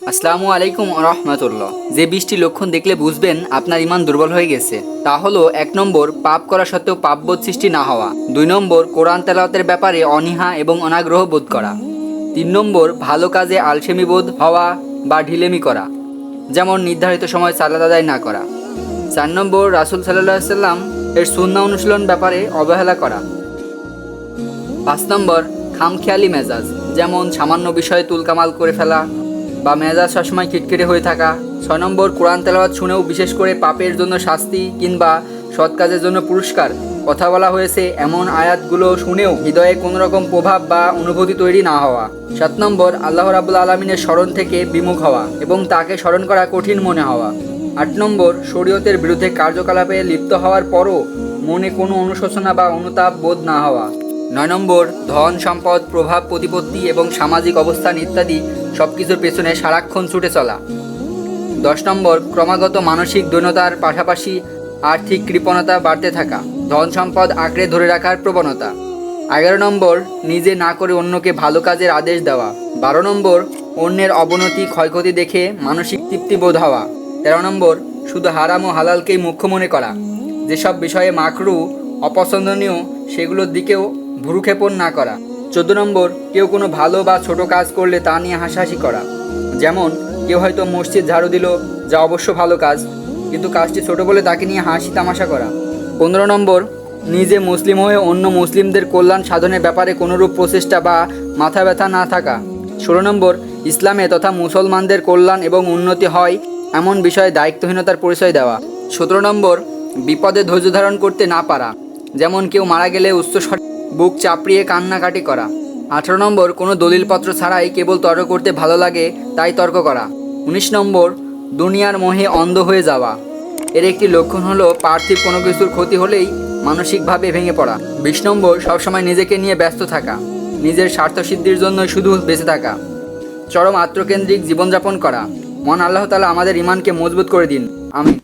আসসালামু আলাইকুম রহমতুল্লাহ। যে 20টি লক্ষণ দেখলে বুঝবেন আপনার ইমান দুর্বল হয়ে গেছে তা হলো: 1 নম্বর, পাপ করা সত্ত্বেও পাপবোধ সৃষ্টি না হওয়া। 2 নম্বর, কোরআন তেলাওয়াতের ব্যাপারে অনীহা এবং অনাগ্রহ বোধ করা। 3 নম্বর, ভালো কাজে আলসেমি বোধ হওয়া বা ঢিলেমি করা, যেমন নির্ধারিত সময় সালাত আদায় না করা। 4 নম্বর, রাসূল সাল্লাল্লাহু আলাইহি সাল্লাম এর সুন্নাহ অনুশীলন ব্যাপারে অবহেলা করা। 5 নম্বর, খামখেয়ালি মেজাজ, যেমন সামান্য বিষয়ে তুলকামাল করে ফেলা বা মেজাজ সবসময় খিটখিটে হয়ে থাকা। 6 নম্বর, কোরআন তেলাওয়াত শুনেও বিশেষ করে পাপের জন্য শাস্তি কিংবা সৎ কাজের জন্য পুরস্কার কথা বলা হয়েছে এমন আয়াতগুলো শুনেও হৃদয়ে কোনো রকম প্রভাব বা অনুভূতি তৈরি না হওয়া। 7 নম্বর, আল্লাহ রাব্বুল আলামিনের স্মরণ থেকে বিমুখ হওয়া এবং তাকে স্মরণ করা কঠিন মনে হওয়া। 8 নম্বর, শরীয়তের বিরুদ্ধে কার্যকলাপে লিপ্ত হওয়ার পরও মনে কোনো অনুশোচনা বা অনুতাপ বোধ না হওয়া। 9 নম্বর, ধন সম্পদ, প্রভাব প্রতিপত্তি এবং সামাজিক অবস্থান ইত্যাদি সব কিছুর পেছনে সারাক্ষণ ছুটে চলা। 10 নম্বর, ক্রমাগত মানসিক দৈন্যতার পাশাপাশি আর্থিক কৃপণতা বাড়তে থাকা, ধন সম্পদ আঁকড়ে ধরে রাখার প্রবণতা। 11 নম্বর, নিজে না করে অন্যকে ভালো কাজের আদেশ দেওয়া। 12 নম্বর, অন্যের অবনতি ক্ষয়ক্ষতি দেখে মানসিক তৃপ্তি বোধ হওয়া। 13 নম্বর, শুধু হারাম ও হালালকেই মুখ্য মনে করা। যেসব বিষয়ে মাকরু অপছন্দনীয় সেগুলোর দিকেও ভ্রুক্ষেপণ না করা। 14 নম্বর, কেউ কোনো ভালো বা ছোট কাজ করলে তা নিয়ে হাসাহাসি করা, যেমন কেউ হয়তো মসজিদ ঝাড়ু দিল, যা অবশ্য ভালো কাজ, কিন্তু কাজটি ছোট বলে তাকে নিয়ে হাসি তামাশা করা। 15 নম্বর, নিজে মুসলিম হয়ে অন্য মুসলিমদের কল্যাণ সাধনের ব্যাপারে কোনোরূপ প্রচেষ্টা বা মাথা ব্যথা না থাকা। 16 নম্বর, ইসলামে তথা মুসলমানদের কল্যাণ এবং উন্নতি হয় এমন বিষয়ে দায়িত্বহীনতার পরিচয় দেওয়া। 17 নম্বর, বিপদে ধৈর্য ধারণ করতে না পারা, যেমন কেউ মারা গেলে উচ্চস্বরে বুক চাপড়িয়ে কান্নাকাটি করা। 18 নম্বর, কোনো দলিলপত্র ছাড়াই কেবল তর্ক করতে ভালো লাগে তাই তর্ক করা। 19 নম্বর, দুনিয়ার মোহে অন্ধ হয়ে যাওয়া। এর একটি লক্ষণ হলো পার্থিব কোনো কিছুর ক্ষতি হলেই মানসিকভাবে ভেঙে পড়া। 20 নম্বর, সবসময় নিজেকে নিয়ে ব্যস্ত থাকা, নিজের স্বার্থসিদ্ধির জন্য শুধু বেঁচে থাকা, চরম আত্মকেন্দ্রিক জীবনযাপন করা। মহান আল্লাহ তাআলা আমাদের ইমানকে মজবুত করে দিন, আমিন।